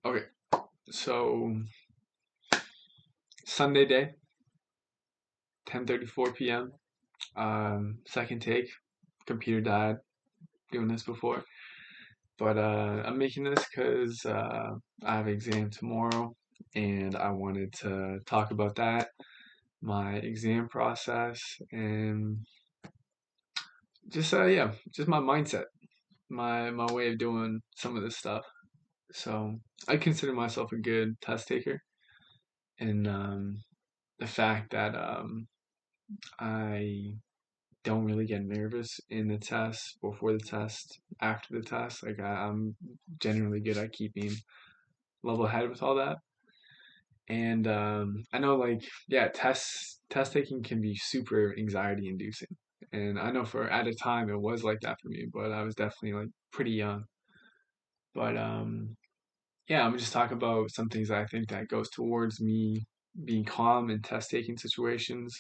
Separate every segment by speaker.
Speaker 1: Okay, so Sunday day, 10:34 p.m. Second take. Computer died. Doing this before, but I'm making this because I have an exam tomorrow, and I wanted to talk about that, my exam process, and just yeah, just my mindset, my way of doing some of this stuff. So I consider myself a good test taker, and the fact that I don't really get nervous in the test, before the test, after the test. Like I'm generally good at keeping level head with all that. And I know, like, yeah, test taking can be super anxiety inducing. And I know for at a time it was like that for me, but I was definitely like pretty young. But yeah, I'm just talking about some things that I think that goes towards me being calm in test taking situations,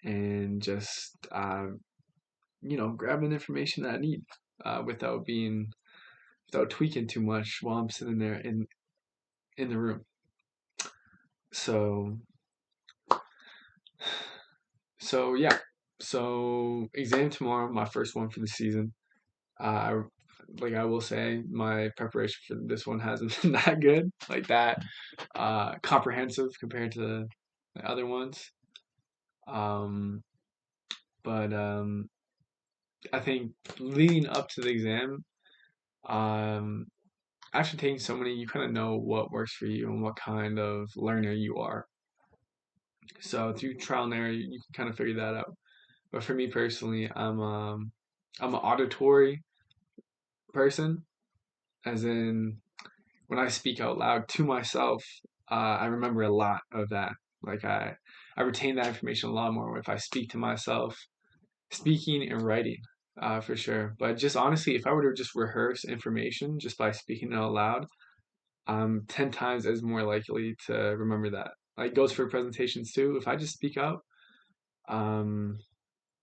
Speaker 1: and just grabbing information that I need without without tweaking too much while I'm sitting there in the room. So yeah, so exam tomorrow, my first one for the season. I like I will say my preparation for this one hasn't been that good, like that comprehensive compared to the other ones. Um, but I think leading up to the exam, um, after taking so many, you kind of know what works for you and what kind of learner you are. So through trial and error, you can kind of figure that out. But for me personally, I'm an auditory person, as in when I speak out loud to myself, I remember a lot of that. Like I retain that information a lot more if I speak to myself, speaking and writing, for sure. But just honestly, if I were to just rehearse information just by speaking it out loud, I'm 10 times as more likely to remember that. Like goes for presentations too. If I just speak out, um,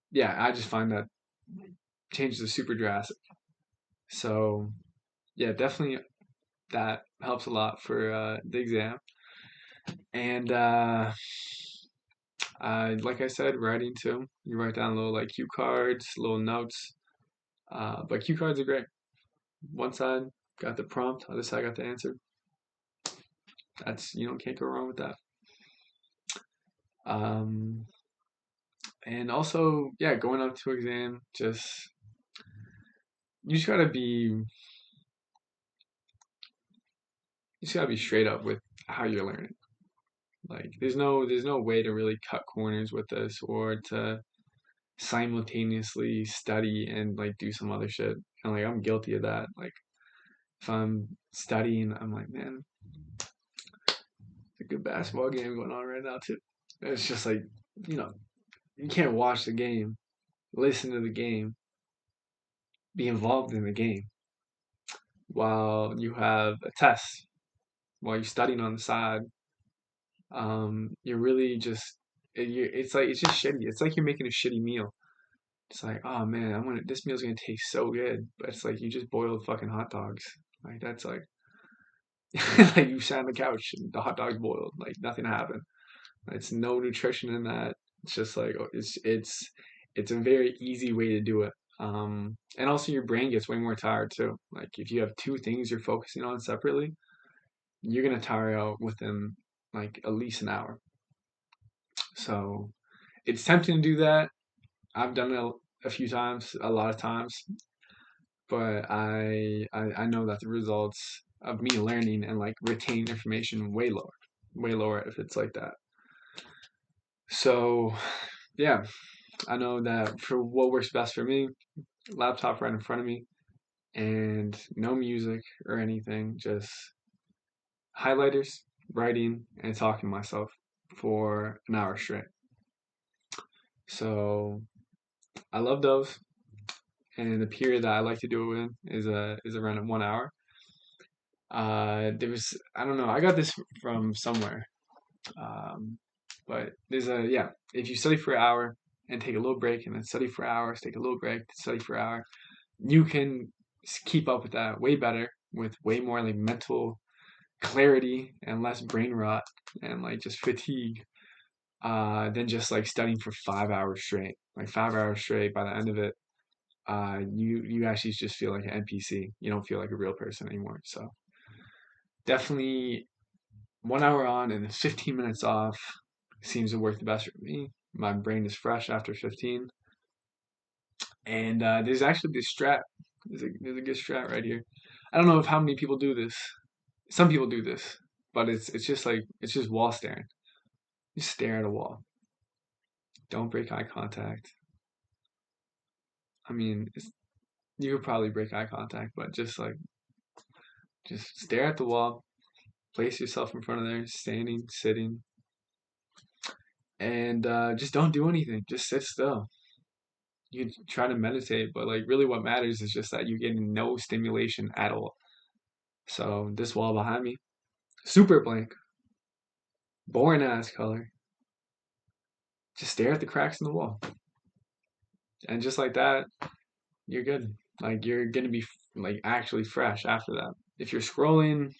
Speaker 1: yeah, I just find that changes are super drastic. So yeah, definitely that helps a lot for the exam. And like I said, writing too. You write down little like cue cards, little notes. But cue cards are great. One side got the prompt, other side got the answer. That's can't go wrong with that. Um, and also, yeah, going up to exam, you just gotta be you just gotta be straight up with how you're learning. Like there's no way to really cut corners with this, or to simultaneously study and like do some other shit. And like I'm guilty of that. Like if I'm studying, I'm like, man, it's a good basketball game going on right now too. It's just like, you know, you can't watch the game, listen to the game, be involved in the game while you have a test, while you're studying on the side. You're really just it's like it's just shitty. It's like you're making a shitty meal. It's like, oh man, this meal's gonna taste so good, but it's like you just boiled fucking hot dogs. Like that's like like you sat on the couch and the hot dog's boiled. Like nothing happened. It's no nutrition in that. It's just like it's a very easy way to do it. And also your brain gets way more tired too. Like if you have two things you're focusing on separately, you're gonna tire out within like at least an hour. So it's tempting to do that. I've done it a few times, a lot of times, but I know that the results of me learning and like retaining information way lower if it's like that. So yeah, I know that for what works best for me, laptop right in front of me, and no music or anything, just highlighters, writing, and talking to myself for an hour straight. So I love those, and the period that I like to do it in is around 1 hour. There was I don't know, I got this from somewhere, um, but there's a yeah. If you study for an hour and take a little break, and then study for hours, take a little break, study for an hour, you can keep up with that way better with way more like mental clarity and less brain rot and like just fatigue than just like studying for 5 hours straight. Like 5 hours straight, by the end of it, you actually just feel like an NPC. You don't feel like a real person anymore. So definitely 1 hour on and 15 minutes off seems to work the best for me. My brain is fresh after 15. And there's actually this strat. There's a good strat right here. I don't know if how many people do this. Some people do this, but it's just like it's just wall staring. You stare at a wall. Don't break eye contact. I mean, you could probably break eye contact, but just stare at the wall. Place yourself in front of there, standing, sitting, and just don't do anything. Just sit still. You can try to meditate, but like really, what matters is just that you're getting no stimulation at all. So this wall behind me, super blank, boring ass color. Just stare at the cracks in the wall, and just like that, you're good. Like you're gonna be like actually fresh after that. If you're scrolling,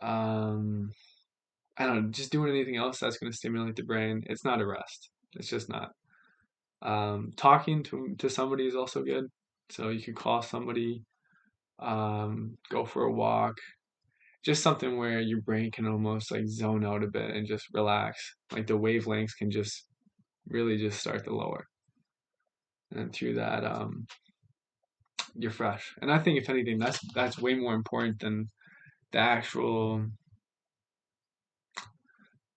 Speaker 1: um, I don't know, just doing anything else that's gonna stimulate the brain, it's not a rest. It's just not. Talking to somebody is also good. So you could call somebody, go for a walk, just something where your brain can almost like zone out a bit and just relax. Like the wavelengths can just really just start to lower. And through that, you're fresh. And I think if anything, that's way more important than the actual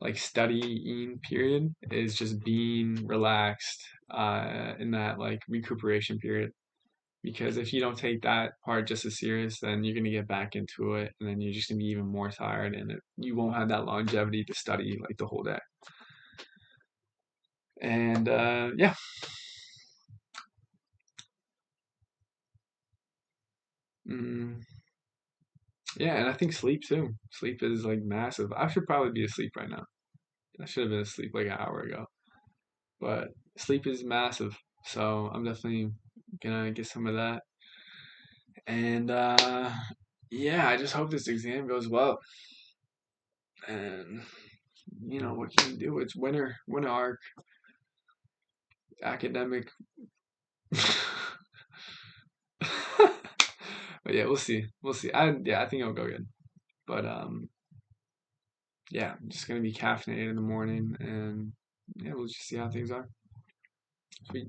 Speaker 1: like studying period is just being relaxed in that like recuperation period. Because if you don't take that part just as serious, then you're gonna get back into it, and then you're just gonna be even more tired, and you won't have that longevity to study like the whole day. And yeah, mm, yeah, and I think sleep too. Sleep is like massive. I should probably be asleep right now. I should have been asleep like an hour ago. But sleep is massive, so I'm definitely gonna get some of that. And yeah, I just hope this exam goes well. And what can you do? It's winter arc, academic. But yeah, we'll see. We'll see. I think it'll go good. But yeah, I'm just gonna be caffeinated in the morning, and yeah, we'll just see how things are. Sweet.